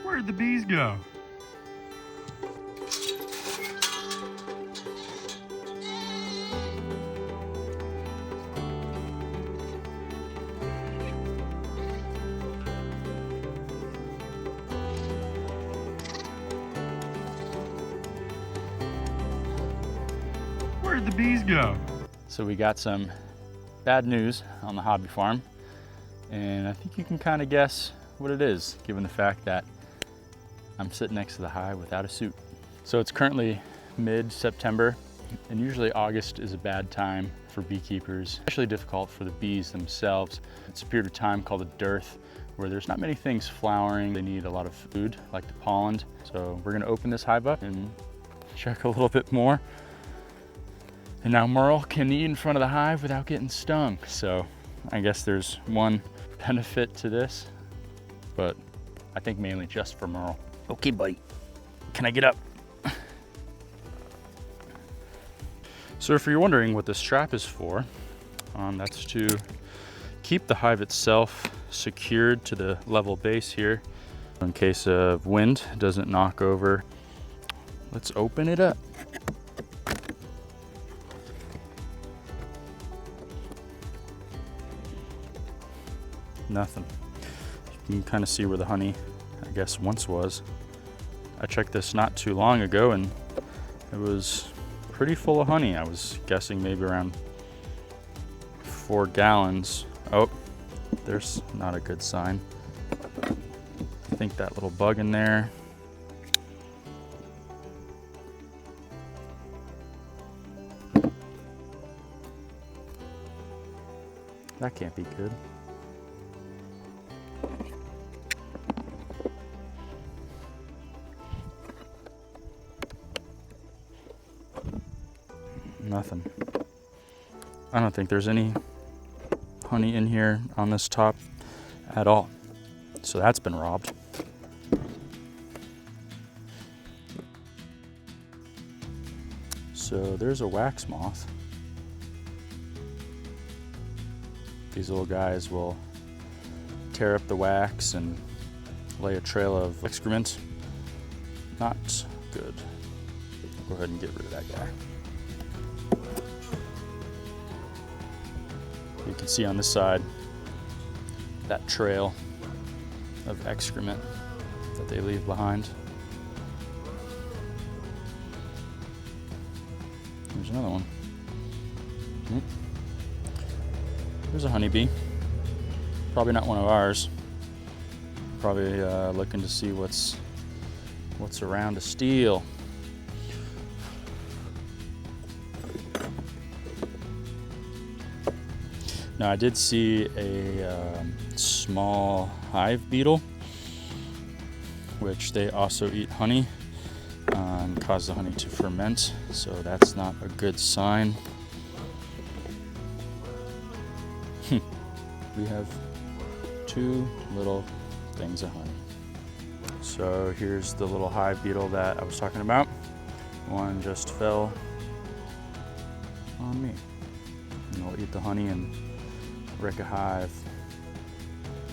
Where'd the bees go? Where'd the bees go? So we got some bad news on the hobby farm, and I think you can kind of guess what it is, given the fact that I'm sitting next to the hive without a suit. So it's currently mid-September, and usually August is a bad time for beekeepers, especially difficult for the bees themselves. It's a period of time called a dearth, where there's not many things flowering. They need a lot of food, like the pollen. So we're gonna open this hive up and check a little bit more. And now Merle can eat in front of the hive without getting stung. So I guess there's one benefit to this, but I think mainly just for Merle. Okay, buddy, can I get up? So if you're wondering what the strap is for, that's to keep the hive itself secured to the level base here in case of wind doesn't knock over. Let's open it up. Nothing. You can kind of see where the honey, I guess, once was. I checked this not too long ago and it was pretty full of honey. I was guessing maybe around 4 gallons. Oh, there's not a good sign. I think that little bug in there. That can't be good. Nothing. I don't think there's any honey in here on this top at all. So that's been robbed. So there's a wax moth. These little guys will tear up the wax and lay a trail of excrement. Not good. Go ahead and get rid of that guy. You can see on this side that trail of excrement that they leave behind. There's another one. There's a honeybee. Probably not one of ours. Probably looking to see what's around to steal. Now I did see a small hive beetle, which they also eat honey and cause the honey to ferment, so that's not a good sign. We have 2 little things of honey. So here's the little hive beetle that I was talking about. One just fell on me. And they'll eat the honey and wreck a hive.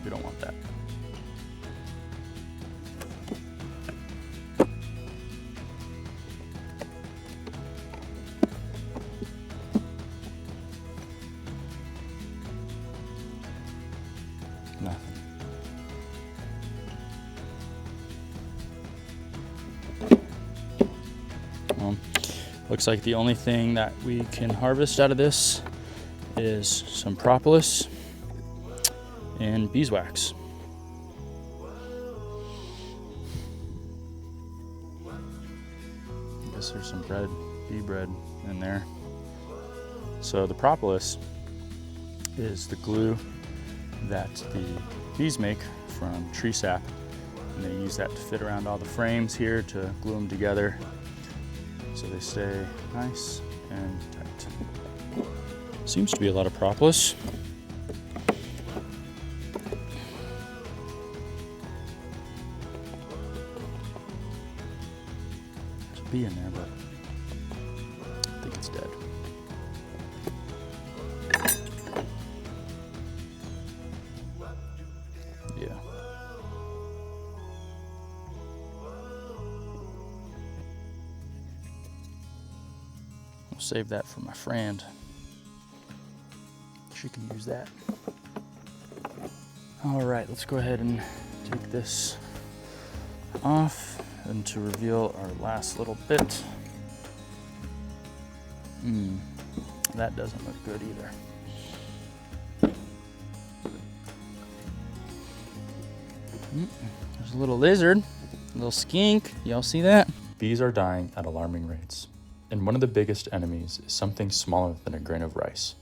We don't want that. Nothing. Looks like the only thing that we can harvest out of this is some propolis and beeswax. I guess there's some bread, bee bread in there. So the propolis is the glue that the bees make from tree sap, and they use that to fit around all the frames here to glue them together so they stay nice and tight. Seems to be a lot of propolis. There's a bee in there, but I think it's dead. Yeah. Save that for my friend. She can use that. All right, let's go ahead and take this off and to reveal our last little bit. That doesn't look good either. There's a little lizard, a little skink. Y'all see that? Bees are dying at alarming rates, and one of the biggest enemies is something smaller than a grain of rice,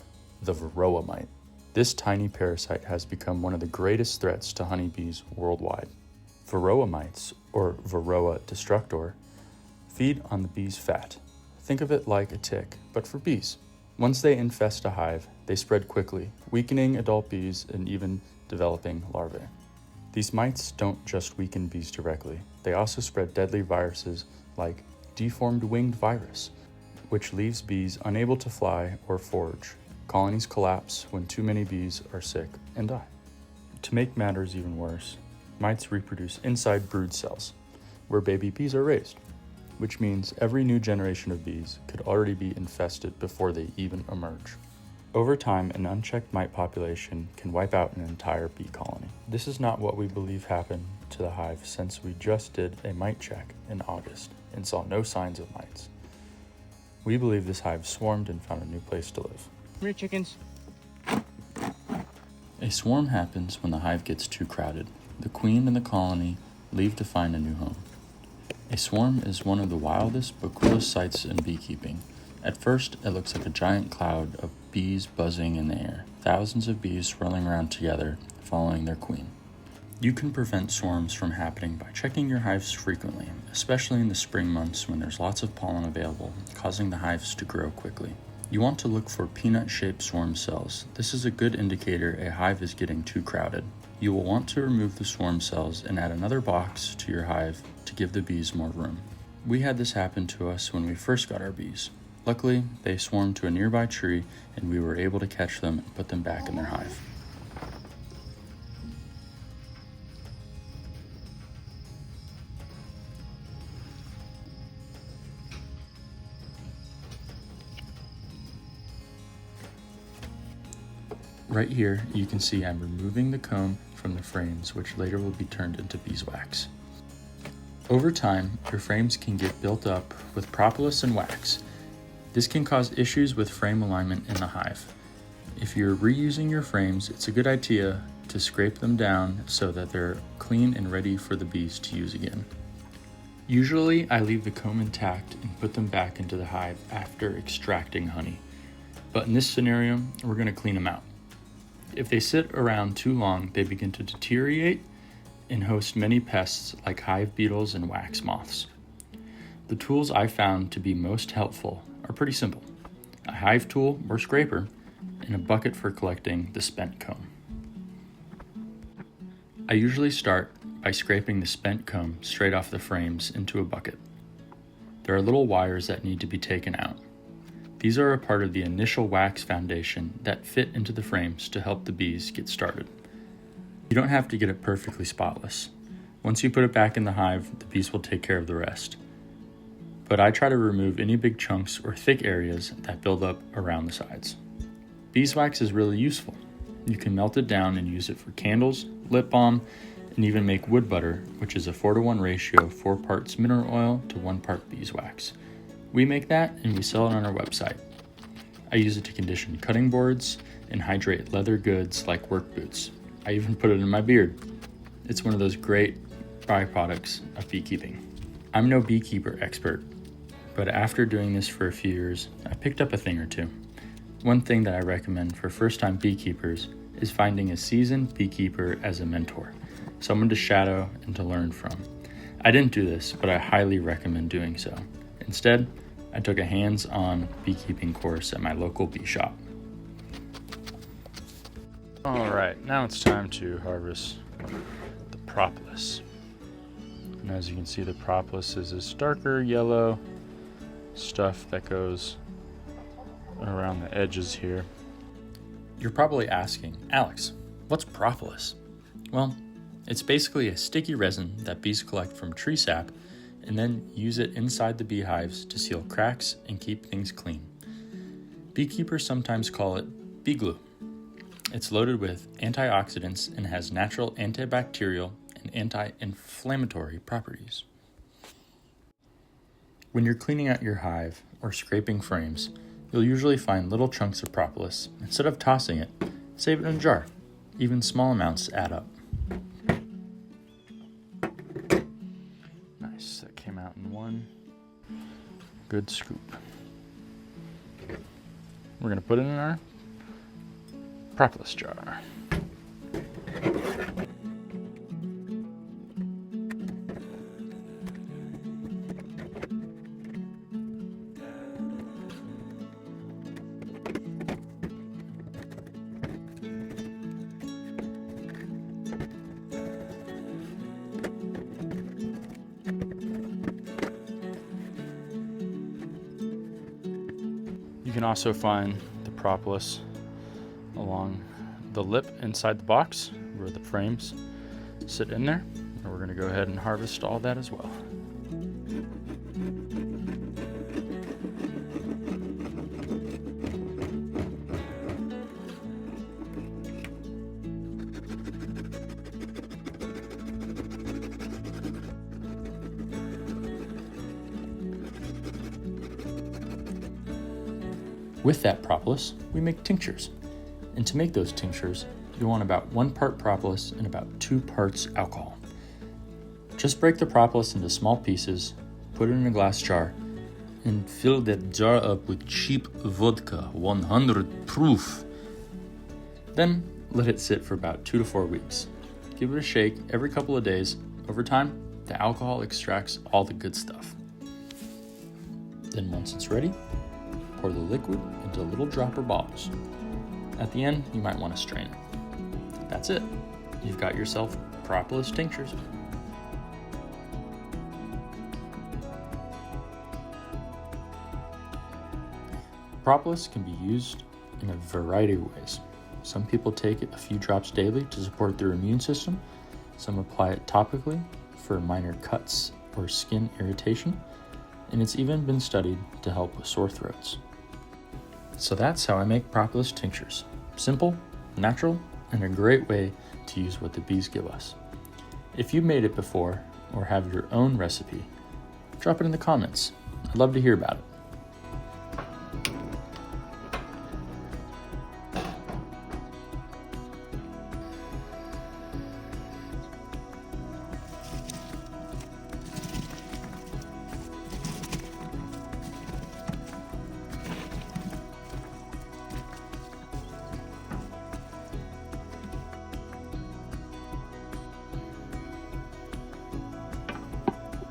the varroa mite. This tiny parasite has become one of the greatest threats to honeybees worldwide. Varroa mites, or Varroa destructor, feed on the bee's fat. Think of it like a tick, but for bees. Once they infest a hive, they spread quickly, weakening adult bees and even developing larvae. These mites don't just weaken bees directly, they also spread deadly viruses like deformed winged virus, which leaves bees unable to fly or forage. Colonies collapse when too many bees are sick and die. To make matters even worse, mites reproduce inside brood cells, where baby bees are raised, which means every new generation of bees could already be infested before they even emerge. Over time, an unchecked mite population can wipe out an entire bee colony. This is not what we believe happened to the hive, since we just did a mite check in August and saw no signs of mites. We believe this hive swarmed and found a new place to live. Come here, chickens. A swarm happens when the hive gets too crowded. The queen and the colony leave to find a new home. A swarm is one of the wildest but coolest sights in beekeeping. At first, it looks like a giant cloud of bees buzzing in the air, thousands of bees swirling around together, following their queen. You can prevent swarms from happening by checking your hives frequently, especially in the spring months when there's lots of pollen available, causing the hives to grow quickly. You want to look for peanut-shaped swarm cells. This is a good indicator a hive is getting too crowded. You will want to remove the swarm cells and add another box to your hive to give the bees more room. We had this happen to us when we first got our bees. Luckily, they swarmed to a nearby tree and we were able to catch them and put them back in their hive. Right here, you can see I'm removing the comb from the frames, which later will be turned into beeswax. Over time, your frames can get built up with propolis and wax. This can cause issues with frame alignment in the hive. If you're reusing your frames, it's a good idea to scrape them down so that they're clean and ready for the bees to use again. Usually, I leave the comb intact and put them back into the hive after extracting honey. But in this scenario, we're going to clean them out. If they sit around too long, they begin to deteriorate and host many pests like hive beetles and wax moths. The tools I found to be most helpful are pretty simple: a hive tool or scraper and a bucket for collecting the spent comb. I usually start by scraping the spent comb straight off the frames into a bucket. There are little wires that need to be taken out. These are a part of the initial wax foundation that fit into the frames to help the bees get started. You don't have to get it perfectly spotless. Once you put it back in the hive, the bees will take care of the rest. But I try to remove any big chunks or thick areas that build up around the sides. Beeswax is really useful. You can melt it down and use it for candles, lip balm, and even make wood butter, which is a 4-to-1 ratio, 4 parts mineral oil to 1 part beeswax. We make that and we sell it on our website. I use it to condition cutting boards and hydrate leather goods like work boots. I even put it in my beard. It's one of those great byproducts of beekeeping. I'm no beekeeper expert, but after doing this for a few years, I picked up a thing or two. One thing that I recommend for first-time beekeepers is finding a seasoned beekeeper as a mentor, someone to shadow and to learn from. I didn't do this, but I highly recommend doing so. Instead, I took a hands-on beekeeping course at my local bee shop. All right, now it's time to harvest the propolis. And as you can see, the propolis is this darker yellow stuff that goes around the edges here. You're probably asking, Alex, what's propolis? Well, it's basically a sticky resin that bees collect from tree sap and then use it inside the beehives to seal cracks and keep things clean. Beekeepers sometimes call it bee glue. It's loaded with antioxidants and has natural antibacterial and anti-inflammatory properties. When you're cleaning out your hive or scraping frames, you'll usually find little chunks of propolis. Instead of tossing it, save it in a jar. Even small amounts add up. Nice, that came out in one good scoop. We're gonna put it in our propolis jar. You can also find the propolis along the lip inside the box where the frames sit in there. And we're going to go ahead and harvest all that as well. With that propolis, we make tinctures. And to make those tinctures, you want about 1 part propolis and about 2 parts alcohol. Just break the propolis into small pieces, put it in a glass jar, and fill that jar up with cheap vodka, 100 proof. Then let it sit for about 2 to 4 weeks. Give it a shake every couple of days. Over time, the alcohol extracts all the good stuff. Then once it's ready, pour the liquid into little dropper bottles. At the end, you might want to strain it. That's it. You've got yourself propolis tinctures. Propolis can be used in a variety of ways. Some people take it a few drops daily to support their immune system. Some apply it topically for minor cuts or skin irritation. And it's even been studied to help with sore throats. So that's how I make propolis tinctures. Simple, natural, and a great way to use what the bees give us. If you've made it before or have your own recipe, drop it in the comments. I'd love to hear about it.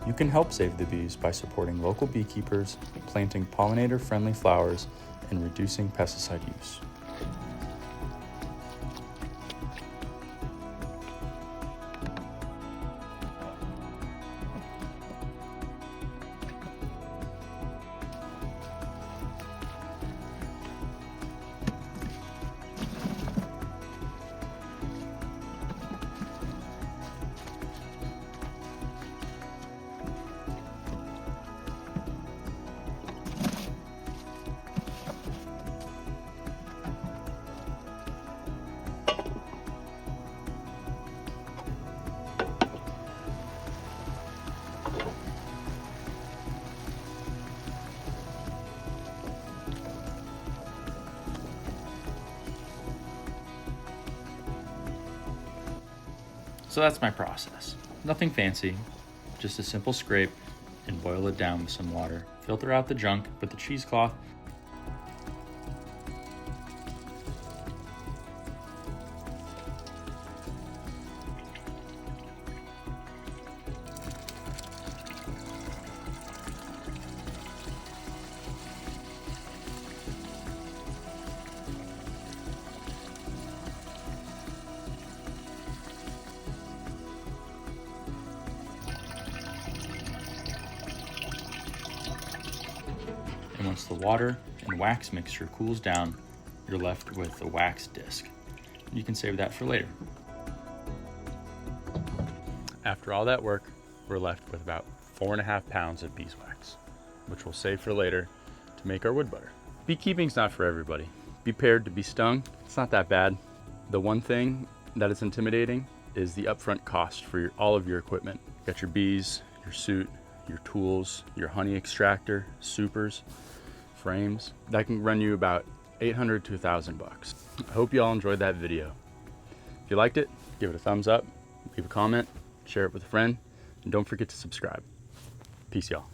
You can help save the bees by supporting local beekeepers, planting pollinator-friendly flowers, and reducing pesticide use. So that's my process. Nothing fancy, just a simple scrape and boil it down with some water. Filter out the junk, put the cheesecloth. And once the water and wax mixture cools down, you're left with a wax disc. You can save that for later. After all that work, we're left with about 4.5 pounds of beeswax, which we'll save for later to make our wood butter. Beekeeping's not for everybody. Be prepared to be stung. It's not that bad. The one thing that is intimidating is the upfront cost for all of your equipment. You got your bees, your suit, your tools, your honey extractor, supers, frames. That can run you about $800 to $1,000. I hope you all enjoyed that video. If you liked it, give it a thumbs up, leave a comment, share it with a friend, and don't forget to subscribe. Peace, y'all.